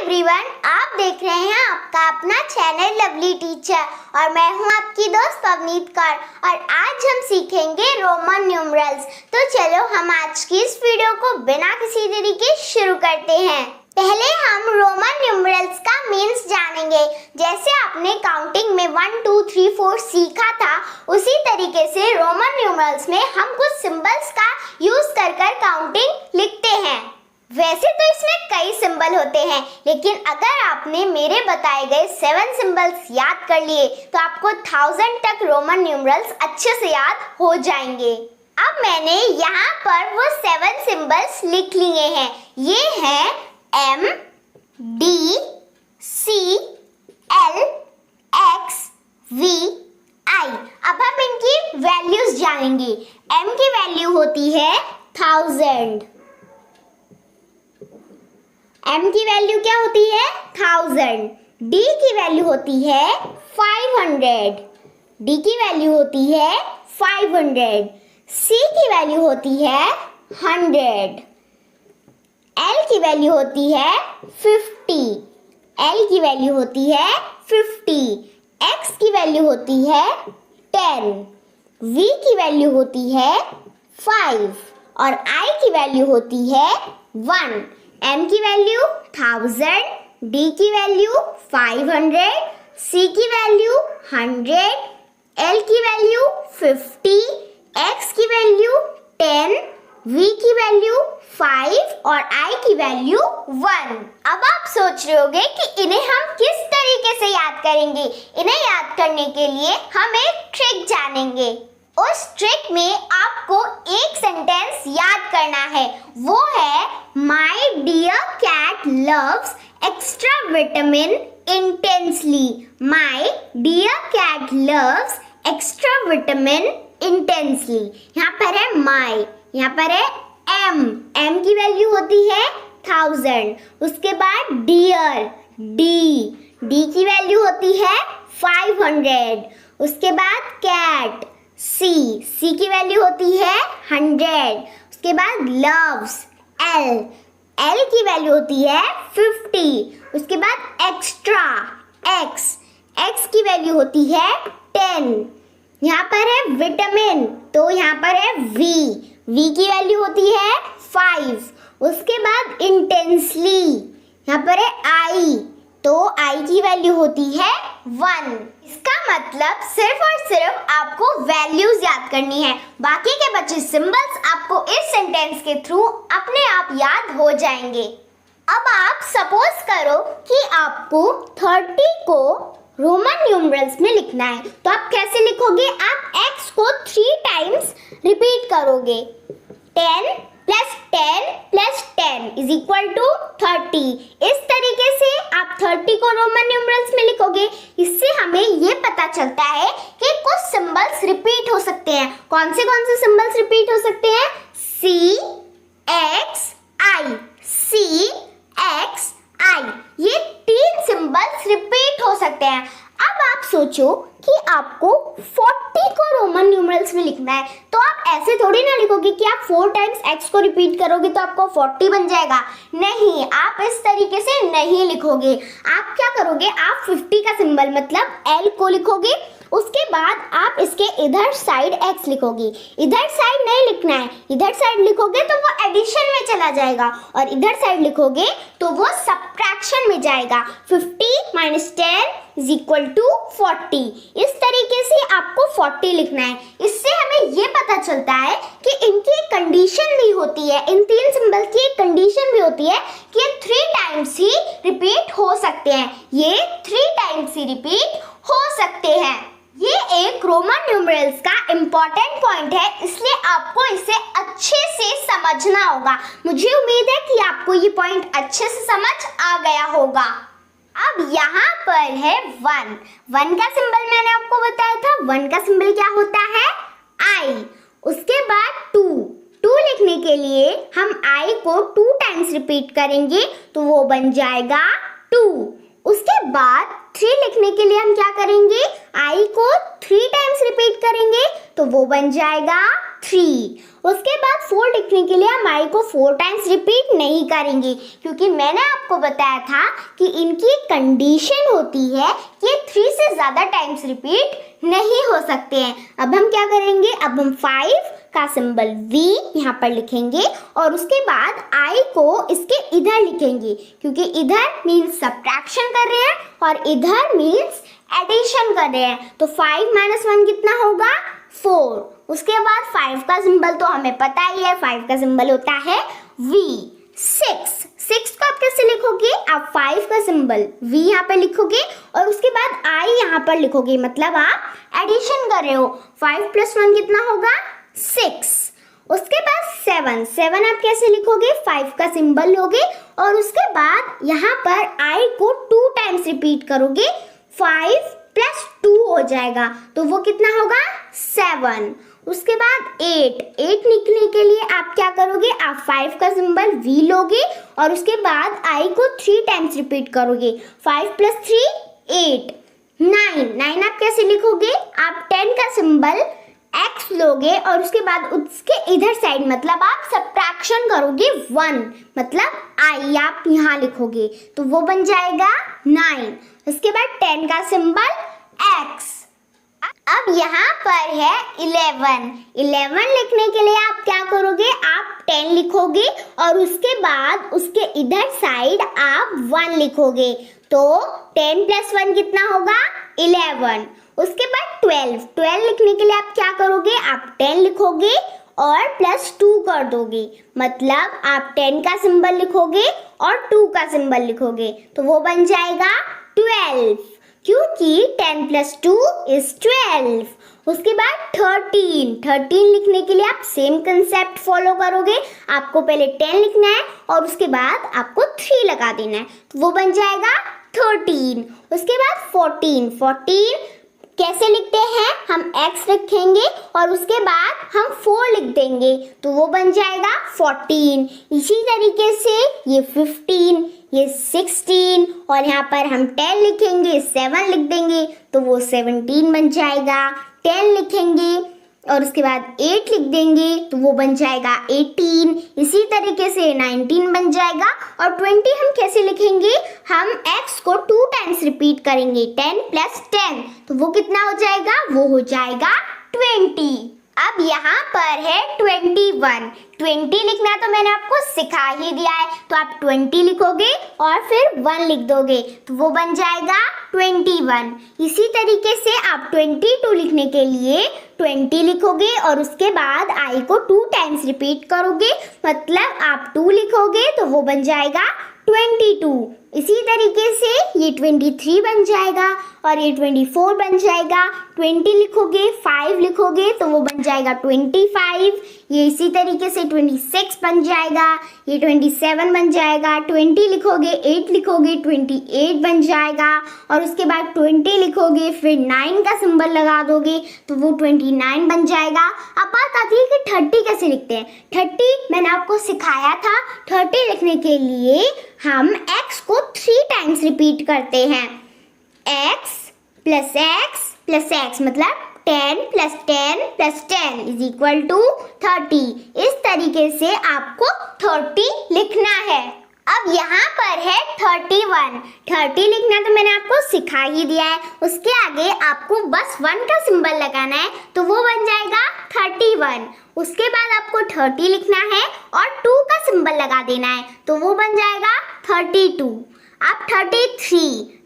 Everyone, आप देख रहे हैं आपका अपना चैनल लवली टीचर और मैं हूं आपकी दोस्त पवनीत कौर और आज हम सीखेंगे रोमन न्यूमरल्स। तो चलो हम आज की इस वीडियो को बिना किसी देरी के शुरू करते हैं। पहले हम रोमन न्यूमरल्स का मीन्स जानेंगे। जैसे आपने काउंटिंग में 1 2 3 4 सीखा था, उसी तरीके से रोमन न्यूमरल्स में हम कुछ सिंबल्स का यूज कर काउंटिंग लिखते हैं। वैसे तो इसमें कई सिंबल होते हैं, लेकिन अगर आपने मेरे बताए गए 7 सिंबल्स याद कर लिए तो आपको 1000 तक रोमन न्यूमरल्स अच्छे से याद हो जाएंगे। अब मैंने यहाँ पर वो 7 सिंबल्स लिख लिए हैं। ये हैं M, D, C, L, X, V, I। अब हम इनकी वैल्यूज जानेंगे। M की वैल्यू होती है 1000। M की वैल्यू क्या होती है? 1000। D की वैल्यू होती है 500। D की वैल्यू होती है 500। C की वैल्यू होती है 100। L की वैल्यू होती है 50। L की वैल्यू होती है 50। X की वैल्यू होती है 10। V की वैल्यू होती है 5 और I की वैल्यू होती है 1। M की वैल्यू 1000, D की वैल्यू 500, C की वैल्यू 100, L की वैल्यू 50, X की वैल्यू 10, V की वैल्यू 5 और I की वैल्यू 1। अब आप सोच रहे होंगे कि इन्हें हम किस तरीके से याद करेंगे। इन्हें याद करने के लिए हम एक ट्रिक जानेंगे। उस ट्रिक में आपको एक सेंटेंस याद करना है, वो है My dear cat loves extra vitamin intensely. My dear cat loves extra vitamin intensely. यहाँ पर है my, यहाँ पर है M. M की वैल्यू होती है 1000। उसके बाद dear, D. D की वैल्यू होती है 500। उसके बाद cat, C. C की वैल्यू होती है 100। उसके बाद loves, L. L की वैल्यू होती है 50। उसके बाद एक्स्ट्रा, X. X की वैल्यू होती है 10। यहाँ पर है विटामिन, तो यहाँ पर है V. V की वैल्यू होती है 5। उसके बाद इंटेंसली, यहाँ पर है I, तो I की वैल्यू होती है 1। इसका मतलब सिर्फ और सिर्फ आपको वैल्यूज याद करनी है, बाकी के बचे सिंबल्स आपको इस सेंटेंस के थ्रू अपने आप याद हो जाएंगे। अब आप सपोज करो कि आपको 30 को रोमन न्यूमरल्स में लिखना है, तो आप कैसे लिखोगे? आप x को 3 टाइम्स रिपीट करोगे। 10 + 10 + 10 = 30। इस तरीके से आप 30 को रोमन न्यूमरल्स में लिखोगे। इससे हमें ये पता चलता है कि कुछ सिंबल्स रिपीट हो सकते हैं। कौन से सिंबल्स रिपीट हो सकते हैं? C, X, I, C, X, I। ये 3 सिंबल्स रिपीट हो सकते हैं। अब आप सोचो कि आपको 40 को रोमन न्यूमरल्स में लिखना है, तो आप ऐसे थोड़ी ना लिखोगे कि आप 4 टाइम्स x को रिपीट करोगे तो आपको 40 बन जाएगा। नहीं, आप इस तरीके से नहीं लिखोगे। आप क्या करोगे? आप 50 का सिंबल मतलब L को लिखोगे। उसके बाद आप इसके इधर साइड x लिखोगे। इधर साइड नहीं लिखना है, इधर साइड लिखोगे तो वो एडिशन में चला जाएगा और इधर साइड लिखोगे तो वो सब्ट्रैक्शन में जाएगा। 50 - 10 = 40। इस तरीके से आपको 40 लिखना है। इससे हमें ये पता चलता है कि इनकी एक कंडीशन भी होती है, इन 3 सिंबल की एक कंडीशन भी होती है कि ये 3 टाइम्स ही रिपीट हो सकते हैं। ये 3 टाइम्स ही रिपीट हो सकते हैं। ये एक रोमन न्यूमरल्स का इम्पोर्टेंट पॉइंट है, इसलिए आपको इसे अच्छे से समझना होगा। मुझे उम्मीद है कि आपको ये पॉइंट अच्छे से समझ आ गया होगा। अब यहाँ पर है 1। 1 का सिंबल मैंने आपको बताया था। 1 का सिंबल क्या होता है? I। उसके बाद 2। 2 लिखने के लिए हम I को 2 टाइम्स रिपीट करेंगे तो वो बन जाएगा 2। उसके बाद 3 लिखने के लिए हम क्या करेंगे? I को 3 टाइम्स रिपीट करेंगे तो वो बन जाएगा 3। उसके बाद 4 लिखने के लिए हम i को 4 टाइम्स रिपीट नहीं करेंगे, क्योंकि मैंने आपको बताया था कि इनकी एक कंडीशन होती है कि ये 3 से ज़्यादा टाइम्स रिपीट नहीं हो सकते हैं। अब हम क्या करेंगे, अब हम 5 का सिंबल v यहाँ पर लिखेंगे और उसके बाद i को इसके इधर लिखेंगे, क्योंकि इधर मीन्स सब्ट्रैक्शन कर रहे हैं और इधर मीन्स एडिशन कर रहे हैं। तो 5 - 1 कितना होगा, 4। उसके बाद 5 का सिंबल तो हमें पता ही है, 5 का सिंबल होता है v। 6 को आप कैसे लिखोगे, आप 5 का सिंबल v यहाँ पे लिखोगे और उसके बाद i यहाँ पर लिखोगे, मतलब आप एडिशन कर रहे हो। 5 + 1 कितना होगा, 6। उसके बाद 7 आप कैसे लिखोगे, 5 का सिंबल लोगे और उसके बाद यहाँ पर i को 2 टाइम्स रिपीट करोगे, 5 + 2 हो जाएगा, तो वो कितना होगा, 7। उसके बाद 8 निकलने के लिए आप क्या करोगे, आप 5 का सिंबल v लोगे और उसके बाद i को 3 टाइम्स रिपीट करोगे, 5 + 3 8। 9 आप कैसे लिखोगे, आप 10 का सिंबल x लोगे और उसके बाद उसके इधर साइड मतलब आप सब्ट्रैक्शन करोगे 1, मतलब i आप यहाँ लिखोगे, तो वो बन जाएगा 9। उसके बाद 10 का सिंबल x। अब यहाँ पर है 11 लिखने के लिए आप क्या करोगे, आप 10 लिखोगे और उसके बाद उसके इधर साइड आप 1 लिखोगे, तो 10 + 1 कितना होगा, 11। उसके बाद 12 लिखने के लिए आप क्या करोगे, आप 10 लिखोगे और +2 कर दोगे, मतलब आप 10 का सिंबल लिखोगे और 2 का सिंबल लिखोगे, तो वो बन जाएगा 12, क्योंकि 10 + 2 = 12। उसके बाद 13 लिखने के लिए आप सेम कंसेप्ट फॉलो करोगे, आपको पहले 10 लिखना है और उसके बाद आपको 3 लगा देना है, तो वो बन जाएगा 13। उसके बाद 14 कैसे लिखते हैं, हम x रखेंगे और उसके बाद हम 4 लिख देंगे, तो वो बन जाएगा 14। इसी तरीके से ये 15, ये 16 और यहाँ पर हम 10 लिखेंगे, 7 लिख देंगे, तो वो 17 बन जाएगा। 10 लिखेंगे और उसके बाद 8 लिख देंगे, तो वो बन जाएगा 18। इसी तरीके से 19 बन जाएगा। और 20 हम कैसे लिखेंगे, हम x को 2 टाइम्स रिपीट करेंगे, 10 + 10, तो वो कितना हो जाएगा, वो हो जाएगा 20। अब यहाँ पर है 20 लिखना तो मैंने आपको सिखा ही दिया है, तो आप 20 लिखोगे और फिर 1 लिख दोगे, तो वो बन जाएगा 21। इसी तरीके से आप 22 लिखने के लिए 20 लिखोगे और उसके बाद i को 2 टाइम्स रिपीट करोगे, मतलब आप 2 लिखोगे, तो वो बन जाएगा 22। इसी तरीके से ये 23 बन जाएगा और ये 24 बन जाएगा। 20 लिखोगे, 5 लिखोगे, तो वो बन जाएगा 25। ये इसी तरीके से 26 बन जाएगा, ये 27 बन जाएगा। 20 लिखोगे, 8 लिखोगे, 28 बन जाएगा और उसके बाद 20 लिखोगे, फिर 9 का सिंबल लगा दोगे, तो वो 29 बन जाएगा। अब बात आती है कि 30 कैसे लिखते हैं। 30 मैंने आपको सिखाया था। 30 लिखने के लिए हम x को 3 टाइम्स रिपीट करते हैं, x + x + x, मतलब 10 + 10 + 10 = 30। इस तरीके से आपको 30 लिखना है। अब यहाँ पर है 31। 30 लिखना तो मैंने आपको सिखा ही दिया है, उसके आगे आपको बस 1 का सिंबल लगाना है, तो वो बन जाएगा 31। उसके बाद आपको 30 लिखना है और 2 का सिंबल लगा देना है, तो वो बन जाएगा 32। अब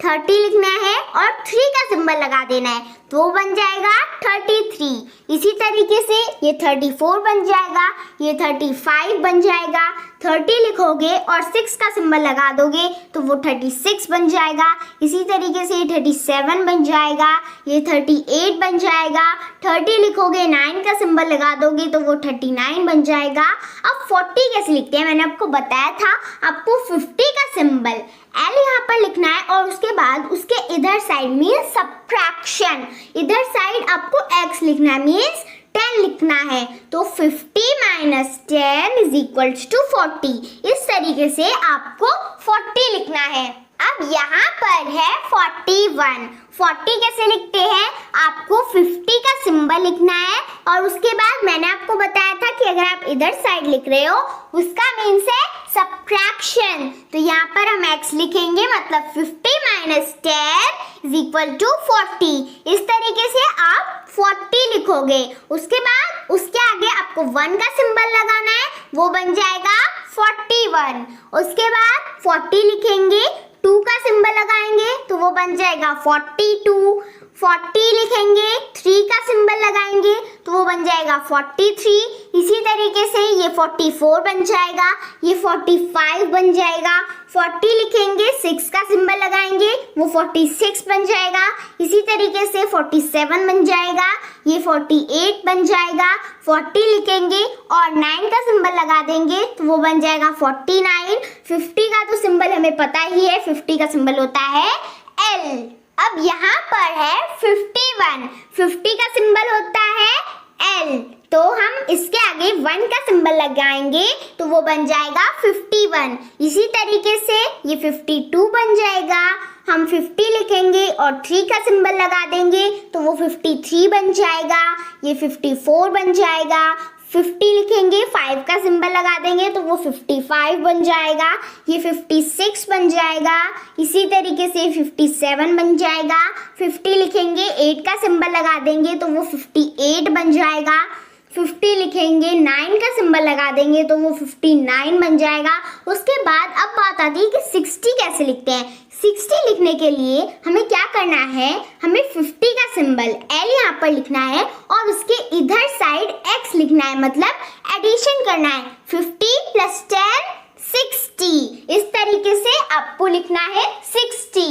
30 लिखना है और 3 का सिंबल लगा देना है, तो वो बन जाएगा 33। इसी तरीके से ये 34 बन जाएगा, ये 35 बन जाएगा। 30 लिखोगे और 6 का सिंबल लगा दोगे, तो वो 36 बन जाएगा। इसी तरीके से ये 37 बन जाएगा, ये 38 बन जाएगा। 30 लिखोगे, 9 का सिंबल लगा दोगे, तो वो 39 बन जाएगा। अब 40 कैसे लिखते हैं, मैंने आपको बताया था। आपको 50 का सिंबल L यहाँ पर लिखना है और उसके बाद उसके इधर साइड मीन्स सब्ट्रैक्शन, इधर साइड आपको x लिखना है, मीन्स 10 लिखना है, तो 50 - 10 = 40। इस तरीके से आपको 40 लिखना है। अब अब यहाँ पर है 41। 40 कैसे लिखते हैं? आपको 50 का सिंबल लिखना है और उसके बाद मैंने आपको बताया था कि अगर आप इधर साइड लिख रहे हो उसका मीन्स है सब्ट्रैक्शन। तो यहाँ पर हम x लिखेंगे, मतलब 50 माइनस 10 इज इक्वल टू 40। इस तरीके से आप 40 लिखोगे। उसके बाद उसके आगे आपको 1 का सिंबल लगाना है, वो बन जाएगा 41। उसके बाद 40 लिखेंगे, 2 का सिंबल लगाएंगे तो वो बन जाएगा 42। 40 लिखेंगे, 3 का सिंबल लगाएंगे तो वो बन जाएगा 43। इसी तरीके से ये 44 बन जाएगा, ये 45 बन जाएगा। 40 लिखेंगे, 6 का सिंबल लगाएंगे वो 46 बन जाएगा। इसी तरीके से 47 बन जाएगा, ये 48 बन जाएगा। 40 लिखेंगे और 9 का सिंबल लगा देंगे तो वो बन जाएगा 49। 50 का तो सिंबल हमें पता ही है, 50 का सिंबल होता है L। अब यहाँ पर है 51। 50 का सिंबल होता है L, तो हम इसके आगे 1 का सिंबल लगाएंगे तो वो बन जाएगा 51। इसी तरीके से ये 52 बन जाएगा। हम 50 लिखेंगे और 3 का सिंबल लगा देंगे तो वो 53 बन जाएगा, ये 54 बन जाएगा। 50 लिखेंगे, 5 का सिंबल लगा देंगे तो वो 55 बन जाएगा, ये 56 बन जाएगा। इसी तरीके से 57 बन जाएगा। 50 लिखेंगे, 8 का सिंबल लगा देंगे तो वो 58 बन जाएगा। 50 लिखेंगे, 9 का सिंबल लगा देंगे तो वो 59 बन जाएगा। उसके बाद अब बात आती है कि 60 कैसे लिखते हैं। 60 लिखने के लिए हमें क्या करना है, हमें 50 का सिंबल L यहाँ पर लिखना है और उसके इधर साइड X लिखना है, मतलब एडिशन करना है। 50 प्लस 10 60। इस तरीके से आपको लिखना है 60।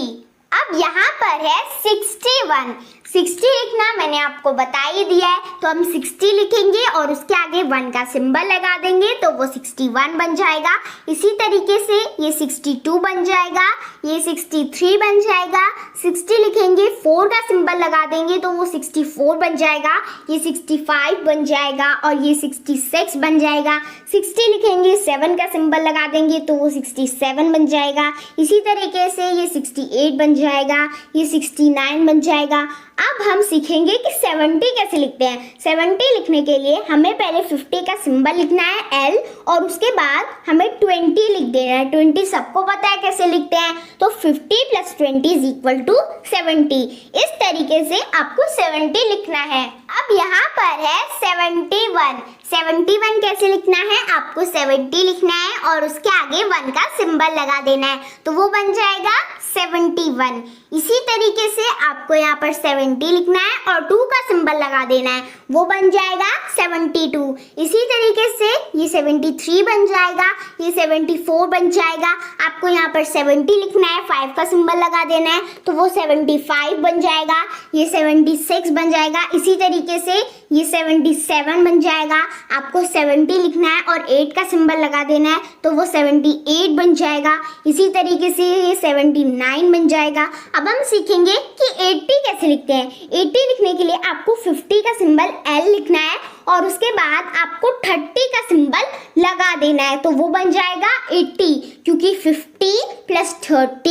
अब यहाँ पर है 61। 60 लिखना मैंने आपको बता ही दिया है, तो हम 60 लिखेंगे और उसके आगे 1 का सिंबल लगा देंगे तो वो 61 बन जाएगा। इसी तरीके से ये 62 बन जाएगा, ये 63 बन जाएगा। 60 लिखेंगे, 4 का सिंबल लगा देंगे तो वो 64 बन जाएगा, ये 65 बन जाएगा और ये 66 बन जाएगा। 60 लिखेंगे, 7 का सिंबल लगा देंगे तो वो 67 बन जाएगा। इसी तरीके से ये 68 बन जाएगा, ये 69 बन जाएगा। अब हम सीखेंगे कि 70 कैसे लिखते हैं। 70 लिखने के लिए हमें पहले 50 का सिंबल लिखना है L और उसके बाद हमें 20 लिख देना है। 20 सबको पता है कैसे लिखते हैं, तो 50 प्लस 20 इज इक्वल टू 70। इस तरीके से आपको 70 लिखना है। अब यहाँ पर है 71। 71 कैसे लिखना है, आपको 70 लिखना है और उसके आगे 1 का सिंबल लगा देना है तो वो बन जाएगा 71। इसी तरीके से आपको यहाँ पर 70 लिखना है और 2 का सिंबल लगा देना है, वो बन जाएगा 72। इसी तरीके से ये 73 बन जाएगा, ये 74 बन जाएगा। आपको यहाँ पर 70 लिखना है, 5 का सिंबल लगा देना है तो वो 75 बन जाएगा, ये 76 बन जाएगा। इसी तरीके से ये 77 बन जाएगा। आपको 70 लिखना है और 8 का सिंबल लगा देना है तो वो 78 बन जाएगा। इसी तरीके से ये 79 बन जाएगा। अब हम सीखेंगे कि 80 कैसे लिखते हैं। 80 लिखने के लिए आपको 50 का सिंबल L लिखना है और उसके बाद आपको 30 का सिंबल लगा देना है तो वो बन जाएगा 80, क्योंकि 50 प्लस 30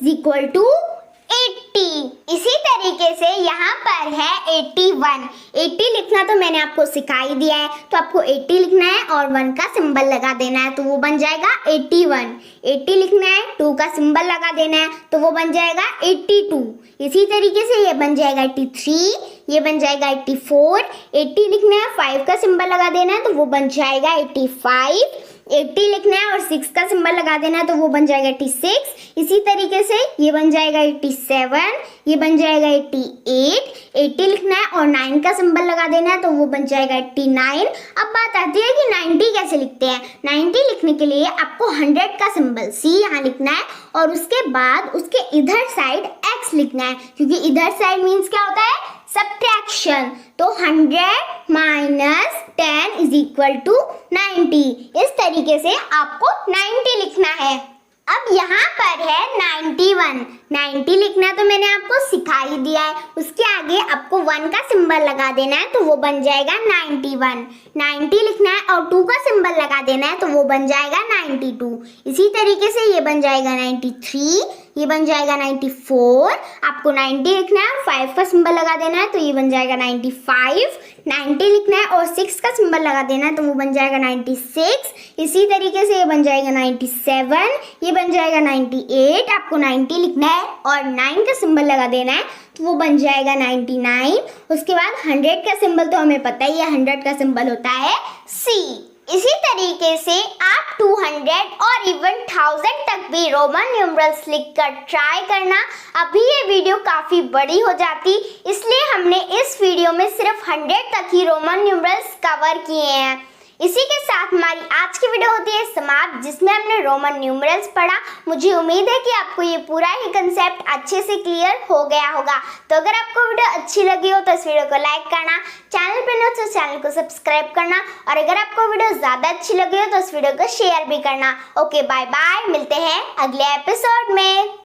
इज इक्वल टू 80। इसी तरीके से यहाँ पर है 81। 80 लिखना तो मैंने आपको सिखा ही दिया है, तो आपको 80 लिखना है और 1 का सिंबल लगा देना है तो वो बन जाएगा 81। 80 लिखना है, 2 का सिंबल लगा देना है तो वो बन जाएगा 82। इसी तरीके से ये बन जाएगा 83, ये बन जाएगा 84। 80 लिखना है, 5 का सिंबल लगा देना है तो वो बन जाएगा 85। 80 लिखना है और 6 का सिंबल लगा देना है तो वो बन जाएगा 86। इसी तरीके से ये बन जाएगा 87, ये बन जाएगा 88। 80 लिखना है और 9 का सिंबल लगा देना है तो वो बन जाएगा 89। अब बात आती है कि 90 कैसे लिखते हैं। 90 लिखने के लिए आपको 100 का सिंबल C यहाँ लिखना है और उसके बाद उसके इधर साइड X लिखना है, क्योंकि इधर साइड मीन्स क्या होता है, सब्ट्रैक्शन। तो 100 माइनस 10 इज इक्वल टू 90। इस तरीके से आपको 90 लिखना है। अब यहाँ पर है 91। 90 लिखना तो मैंने आपको सिखा ही दिया है, उसके आगे आपको 1 का सिंबल लगा देना है तो वो बन जाएगा 91। 90 लिखना है और 2 का सिंबल लगा देना है तो वो बन जाएगा 92। इसी तरीके से ये बन जाएगा 93, ये बन जाएगा 94। आपको 90 लिखना है, 5 का सिंबल लगा देना है तो ये बन जाएगा 95। 90 लिखना है और 6 का सिंबल लगा देना है तो वो बन जाएगा 96। इसी तरीके से ये बन जाएगा 97, ये बन जाएगा 98। आपको 90 लिखना है और 9 का सिंबल लगा देना है तो वो बन जाएगा 99। उसके बाद 100 का सिंबल तो हमें पता ही है, 100 का सिंबल होता है C। इसी तरीके से आप 200 और इवन 1000 तक भी रोमन न्यूमरल्स लिखकर ट्राई करना। अभी ये वीडियो काफ़ी बड़ी हो जाती, इसलिए हमने इस वीडियो में सिर्फ 100 तक ही रोमन न्यूमरल्स कवर किए हैं। इसी के साथ हमारी आज की वीडियो होती है समाप्त, जिसमें हमने रोमन न्यूमरल्स पढ़ा। मुझे उम्मीद है कि आपको ये पूरा ही कंसेप्ट अच्छे से क्लियर हो गया होगा। तो अगर आपको वीडियो अच्छी लगी हो तो इस वीडियो को लाइक करना, चैनल पर नए तो चैनल को सब्सक्राइब करना, और अगर आपको वीडियो ज़्यादा अच्छी लगी हो तो इस वीडियो को शेयर भी करना। ओके, बाय बाय, मिलते हैं अगले एपिसोड में।